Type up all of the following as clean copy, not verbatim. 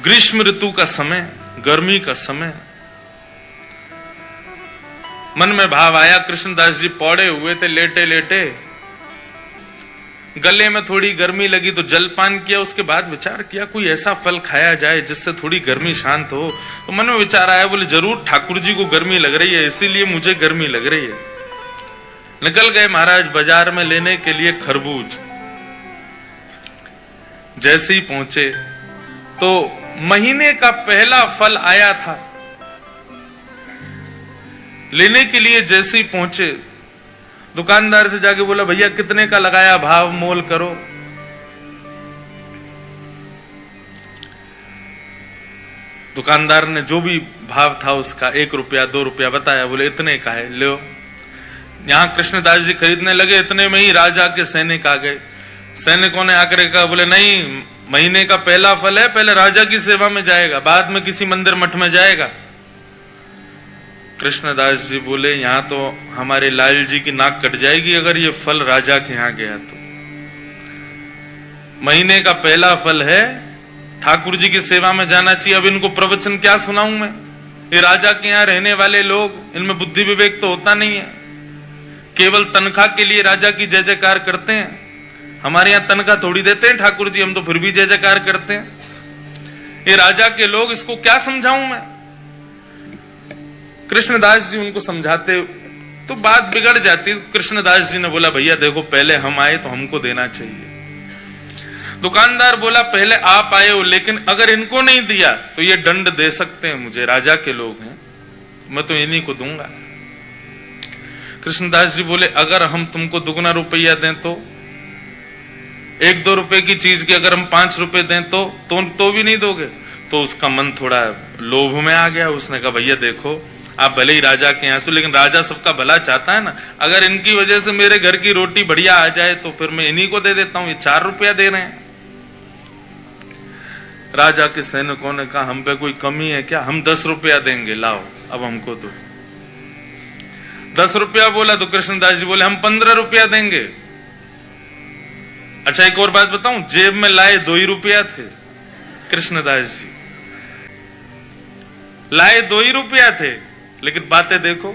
ग्रीष्म ऋतु का समय, गर्मी का समय। मन में भाव आया, कृष्णदास जी पौड़े हुए थे लेटे लेटे, गले में थोड़ी गर्मी लगी तो जलपान किया। उसके बाद विचार किया कोई ऐसा फल खाया जाए जिससे थोड़ी गर्मी शांत हो। तो मन में विचार आया, बोले जरूर ठाकुर जी को गर्मी लग रही है, इसीलिए मुझे गर्मी लग रही है। निकल गए महाराज बाजार में लेने के लिए खरबूज। जैसे ही पहुंचे तो महीने का पहला फल आया था। लेने के लिए जैसे ही पहुंचे, दुकानदार से जाके बोला भैया कितने का लगाया, भाव मोल करो। दुकानदार ने जो भी भाव था उसका 1 रुपया 2 रुपया बताया। बोले इतने का है, लो। यहां कृष्णदास जी खरीदने लगे, इतने में ही राजा के सैनिक आ गए। सैनिकों ने आकर कहा, बोले नहीं, महीने का पहला फल है, पहले राजा की सेवा में जाएगा, बाद में किसी मंदिर मठ में जाएगा। कृष्णदास जी बोले यहां तो हमारे लाल जी की नाक कट जाएगी अगर ये फल राजा के यहां गया तो। महीने का पहला फल है, ठाकुर जी की सेवा में जाना चाहिए। अब इनको प्रवचन क्या सुनाऊं मैं? ये राजा के यहां रहने वाले लोग, इनमें बुद्धि विवेक तो होता नहीं है, केवल तनख्वाह के लिए राजा की जय जयकार करते हैं। हमारे यहां तनख्वाह थोड़ी देते हैं ठाकुर जी, हम तो फिर भी जय जयकार करते हैं। ये राजा के लोग, इसको क्या समझाऊं मैं? कृष्णदास जी उनको समझाते तो बात बिगड़ जाती। कृष्णदास जी ने बोला भैया देखो, पहले हम आए तो हमको देना चाहिए। दुकानदार बोला पहले आप आए हो, लेकिन अगर इनको नहीं दिया तो ये दंड दे सकते हैं मुझे, राजा के लोग हैं, मैं तो इन्हीं को दूंगा। कृष्णदास जी बोले अगर हम तुमको दुगना रुपया दें तो, 1-2 रुपए की चीज की अगर हम 5 रुपए दें तो भी नहीं दोगे? तो उसका मन थोड़ा लोभ में आ गया। उसने कहा भैया देखो, आप भले ही राजा के यहाँ से, लेकिन राजा सबका भला चाहता है ना, अगर इनकी वजह से मेरे घर की रोटी बढ़िया आ जाए तो फिर मैं इन्हीं को दे देता हूं, ये 4 रुपया दे रहे हैं। राजा के सैनिकों ने कहा हम पे कोई कमी है क्या, हम 10 रुपया देंगे, लाओ अब हमको दो। 10 रुपया बोला तो कृष्णदास जी बोले हम 15 रुपया देंगे। अच्छा एक और बात बताऊं, जेब में लाए 2 ही रुपया थे। कृष्णदास जी लाए 2 ही रुपया थे, लेकिन बातें देखो।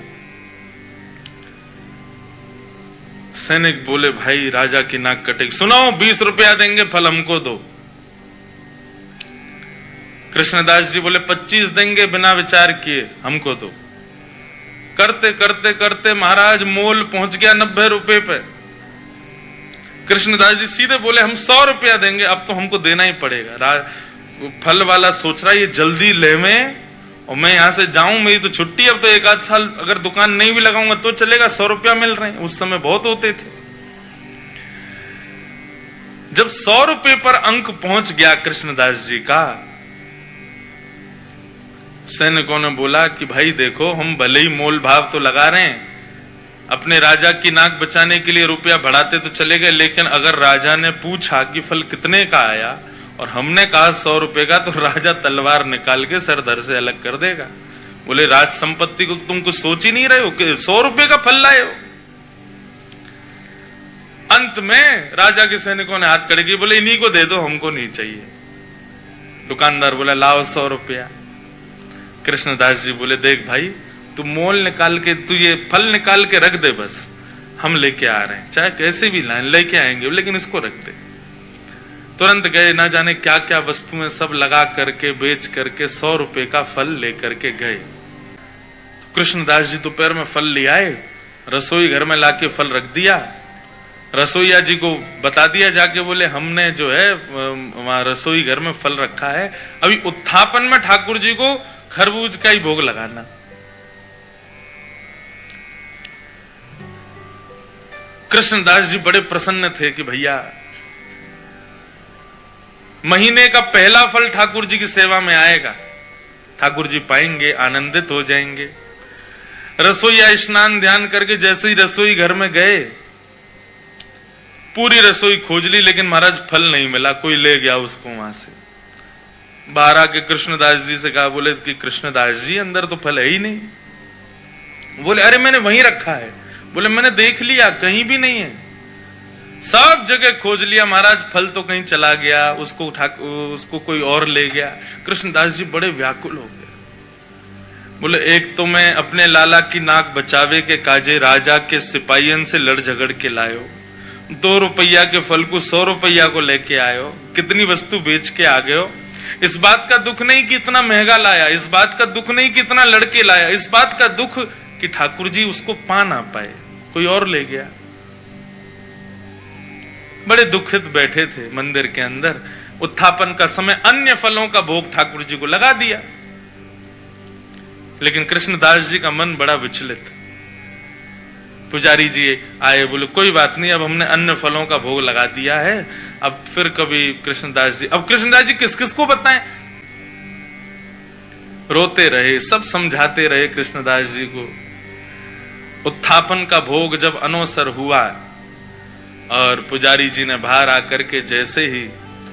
सैनिक बोले भाई राजा की नाक कटेगी, सुनो 20 रुपया देंगे, फल हमको दो। कृष्णदास जी बोले 25 देंगे, बिना विचार किए हमको दो। करते करते करते महाराज मोल पहुंच गया 90 रुपए पे। कृष्णदास जी सीधे बोले हम 100 रुपया देंगे, अब तो हमको देना ही पड़ेगा। फल वाला सोच रहा है ये जल्दी ले में, और मैं यहां से जाऊं, मेरी तो छुट्टी, अब तो 1-8 साल अगर दुकान नहीं भी लगाऊंगा तो चलेगा, 100 रुपया मिल रहे हैं, उस समय बहुत होते थे। जब 100 रुपए पर अंक पहुंच गया कृष्णदास जी का, सैनिकों ने बोला कि भाई देखो, हम भले ही मोल भाव तो लगा रहे हैं, अपने राजा की नाक बचाने के लिए रुपया बढ़ाते तो चले गए, लेकिन अगर राजा ने पूछा कि फल कितने का आया और हमने कहा 100 रुपए का, तो राजा तलवार निकाल के सर धर से अलग कर देगा। बोले राज संपत्ति को तुम कुछ सोच ही नहीं रहे हो कि 100 रुपए का फल लाए हो। अंत में राजा के सैनिकों ने हाथ खड़े किए, बोले इन्हीं को दे दो, हमको नहीं चाहिए। दुकानदार बोला लाओ 100 रुपया। कृष्णदास जी बोले देख भाई, तू मोल निकाल के, तू ये फल निकाल के रख दे, बस हम लेके आ रहे हैं, चाहे कैसे भी लाएं लेके आएंगे, लेकिन इसको रख दे। तुरंत गए, ना जाने क्या क्या वस्तुएं सब लगा करके बेच करके 100 रुपए का फल लेकर के गए। कृष्णदास जी दोपहर में फल ले आए, रसोई घर में लाके फल रख दिया। रसोईया जी को बता दिया जाके, बोले हमने जो है वहां रसोई घर में फल रखा है, अभी उत्थापन में ठाकुर जी को खरबूज का ही भोग लगाना। कृष्णदास जी बड़े प्रसन्न थे कि भैया महीने का पहला फल ठाकुर जी की सेवा में आएगा, ठाकुर जी पाएंगे, आनंदित हो जाएंगे। रसोईया स्नान ध्यान करके जैसे ही रसोई घर में गए, पूरी रसोई खोज ली, लेकिन महाराज फल नहीं मिला, कोई ले गया उसको वहां से। बाहर आके कृष्णदास जी से कहा, बोले कि कृष्णदास जी अंदर तो फल है ही नहीं। बोले अरे मैंने वहीं रखा है। बोले मैंने देख लिया, कहीं भी नहीं है। सब जगह खोज लिया महाराज, फल तो कहीं चला गया, उसको उठा, उसको कोई और ले गया। कृष्णदास जी बड़े व्याकुल हो गए। बोले एक तो मैं अपने लाला की नाक बचावे के काजे राजा के सिपाहियन से लड़ झगड़ के लायो, 2 रुपया के फल को 100 रुपया को लेके आयो, कितनी वस्तु बेच के आ गयो। इस बात का दुख नहीं कि इतना महंगा लाया, इस बात का दुख नहीं कि इतना लड़के लाया, इस बात का दुख कि ठाकुर जी उसको पा ना पाए, कोई और ले गया। बड़े दुखित बैठे थे मंदिर के अंदर। उत्थापन का समय, अन्य फलों का भोग ठाकुर जी को लगा दिया, लेकिन कृष्णदास जी का मन बड़ा विचलित। पुजारी जी आए, बोले कोई बात नहीं, अब हमने अन्य फलों का भोग लगा दिया है, अब फिर कभी कृष्णदास जी, अब कृष्णदास जी किस किस को बताएं। रोते रहे, सब समझाते रहे कृष्णदास जी को। उत्थापन का भोग जब अनवसर हुआ और पुजारी जी ने बाहर आकर के जैसे ही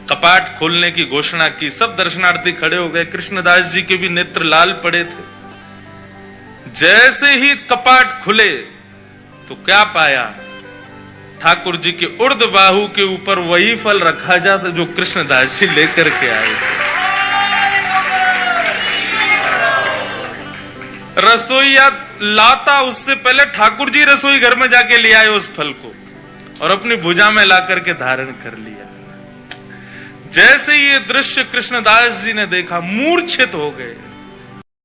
कपाट खोलने की घोषणा की, सब दर्शनार्थी खड़े हो गए। कृष्णदास जी के भी नेत्र लाल पड़े थे। जैसे ही कपाट खुले तो क्या पाया, ठाकुर जी के उर्ध बाहु के ऊपर वही फल रखा जाता जो कृष्णदास जी लेकर के आए थे। रसोईया लाता उससे पहले ठाकुर जी रसोई घर में जाके ले आए उस फल को और अपनी भुजा में ला करके धारण कर लिया। जैसे ये दृश्य कृष्णदास जी ने देखा, मूर्छित हो गए।